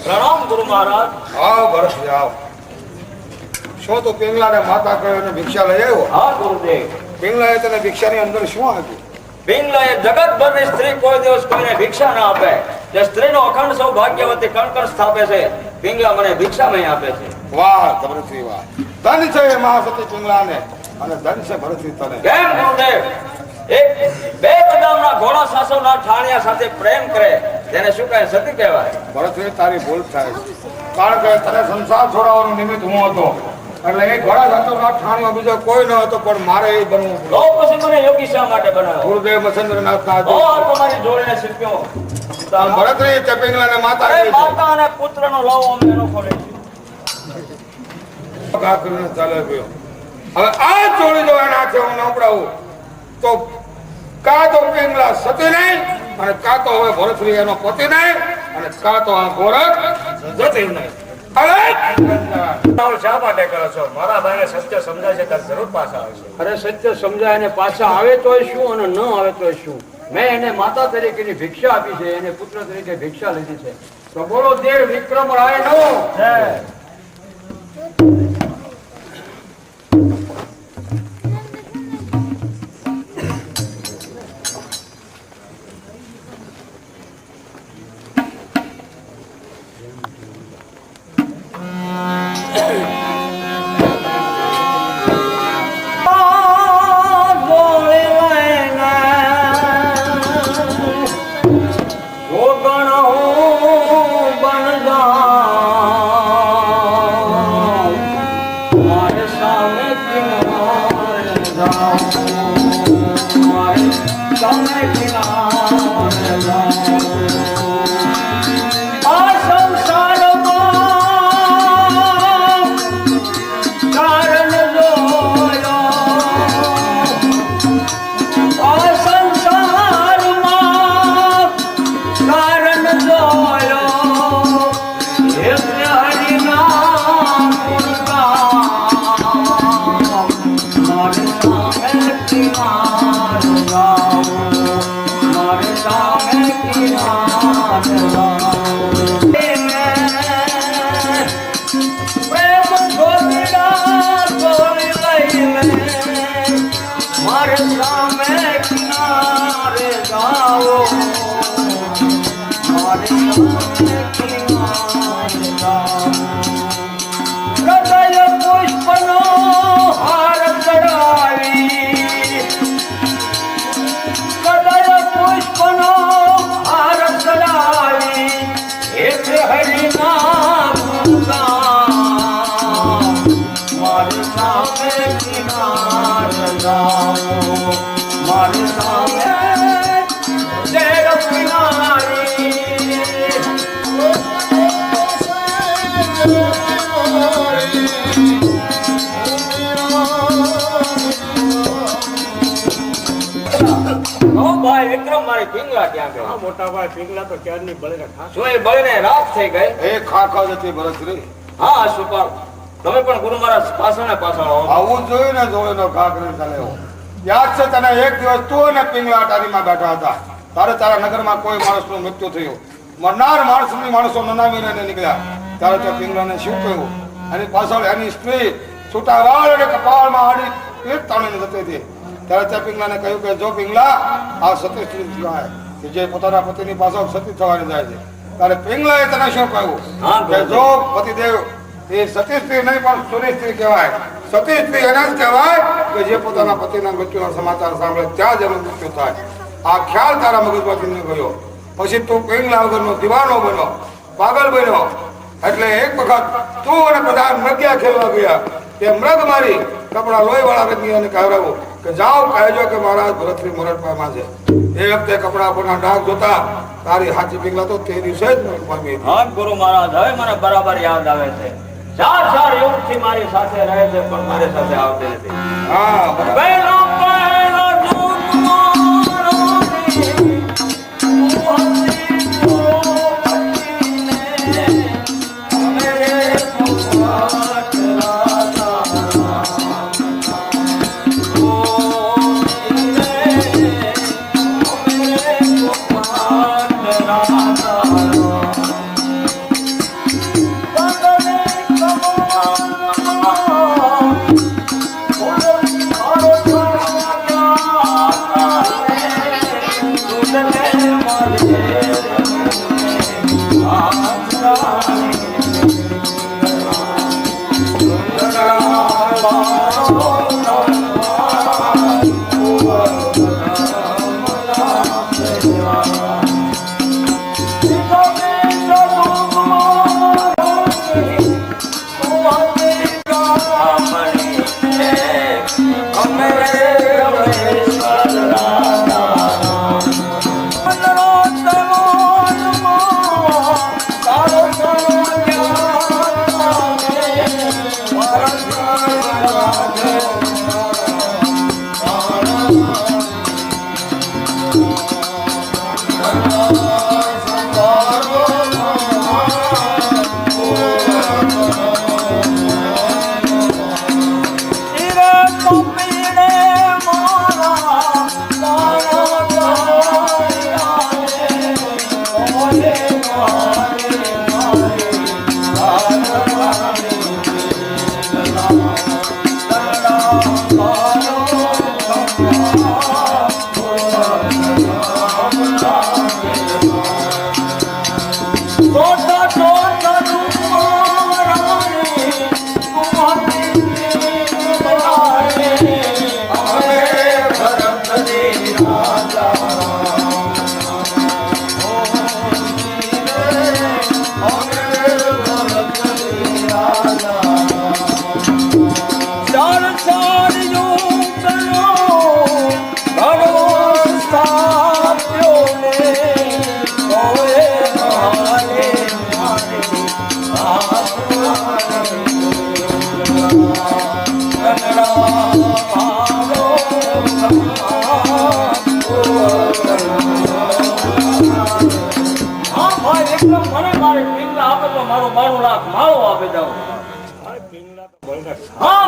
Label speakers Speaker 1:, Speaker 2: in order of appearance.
Speaker 1: પ્રણામ ગુરુ મહારાજ.
Speaker 2: આવ બરસ આવ. શું તો પિંગલાને માતા કહ્યું ભિક્ષા લઈ આવ્યો?
Speaker 1: હા ગુરુદેવ.
Speaker 2: પિંગલાએ તને ભિક્ષાની અંદર શું આપ્યું?
Speaker 1: પિંગલાએ જગતભરની સ્ત્રી કોઈ દિવસ કોઈને ભિક્ષા ના આપે. જે સ્ત્રીનો અખંડ સૌભાગ્યવતી કણકણ સ્થાપે છે, પિંગલા મને ભિક્ષામય આપે છે.
Speaker 2: વાહ ભરતરી વાહ. ધન છે મહાસતી પિંગલાને અને ધન છે ભરતરી તને.
Speaker 1: કેમ ગુરુદેવ? એક બે કદમના ઘોડા સાસવના ઠાણિયા સાથે પ્રેમ કરે તેને શું કહે? સતી કહેવાય.
Speaker 2: ભરતરી તારી ભૂલ થાય છે, કારણ કે તને સંસાર છોડાવવાનું નિમિત્ત હું હતો. એટલે એ ઘોડા સાસવના ઠાણિયો બીજો કોઈ ન હતો, પણ મારે એ બનવું
Speaker 1: તો પછી મને યોગી શા માટે બનાવ્યો?
Speaker 2: ગુરુદેવ મચંદ્રનાથના
Speaker 1: ઓ તમારી જોડે શીખ્યો.
Speaker 2: ભરતરી તે પિંગલાને માતા કહે છે.
Speaker 1: માતા અને પુત્રનો લવ અમને ન ખોલે છે.
Speaker 2: ચાલે ગયો. હવે આ જોડી જો એના છે હું નવડાવું તો કા તો પિંગલા સતી નહીં, અને કા તો હવે ભરતરી એનો પતિ નહીં, અને કા તો આ ગોરખ જતી નહીં.
Speaker 1: શા માટે કરો છો? મારા ભાઈને સત્ય સમજાય છે ત્યારે જરૂર પાછા આવશે.
Speaker 3: અરે સત્ય સમજાય અને પાછા આવે તોય શું અને ન આવે તોય શું? મેં એને માતા તરીકેની ભિક્ષા આપી છે, એને પુત્ર તરીકે ભિક્ષા લીધી છે. તો બોલો દેવ વિક્રમ રાય નો જય. મોટા ભાઈ પિંગલા તો ક્યારની બળે
Speaker 1: શું એ બળને રાત થઈ ગઈ?
Speaker 2: એ ખાખા જતી ભરતરી.
Speaker 1: હા સુપાલ, તમે પણ ગુરુ મહારાજ પાછળ ને પાછળ
Speaker 2: આવું જોયું ને જોડેનો ખાખ ને ચાલે. યાદ છે તને એક દિવસ તું અને પિંગલા અટારીમાં બેઠા હતા, તારે તારા નગરમાં કોઈ માણસનું મૃત્યુ થયું, મરનાર માણસો નનામીને નીકળ્યા, ત્યારે તે પિંગલાને શું કહ્યું? એની પાછળ એની સ્ત્રી છૂટા વાળ અને કપાળમાં આડી પીઠ તાણીને જતી હતી. ત્યારે તે પિંગલાને કહ્યું કે જો પિંગલા, આ સતી સ્ત્રી કહેવાય કે જે પોતાના પતિની પાછળ સતી થવાની જાય છે, તારે પિંગલાએ તને શું કહ્યું
Speaker 1: હા,
Speaker 2: કે
Speaker 1: ગુરુદેવ.
Speaker 2: જો પતિદેવ એ સતી સ્ત્રી નહીં પણ સુરી સ્ત્રી કહેવાય. સતી સ્ત્રી એને જ કહેવાય કે જે પોતાના પતિના મૃત્યુના સમાચાર સાંભળે ત્યાં જ એનું મૃત્યુ થાય. આ ખ્યાલ તારા મગજમાંથી નહીં ગયો. પછી તું પિંગલા વગરનો દીવાનો બન્યો, પાગલ બન્યો. એટલે એક વખત તું અને બધા મૃગ્યા ખેલવા ગયા કે મૃગ મારી કપડા લોહીવાળા રંગીયાને કહેવડાવો કે જાઓ કહેજો કે મારા ભરતરી મરણ પામ્યા છે. એ વખતે કપડા પરના ડાઘ જોતા તારી હાચી પિંગલા તો તે દિવસે જ મરણ પામી હતી.
Speaker 1: હા ગુરુ મહારાજ, હવે મને બરાબર યાદ આવે છે. 4 યુગથી મારી સાથે રહે છે પણ મારી સાથે આવતી નથી.
Speaker 2: હા બરાબર.
Speaker 1: પહેલો જૂન મારો મારું 92 લાખ માળો આપી દઉં. હા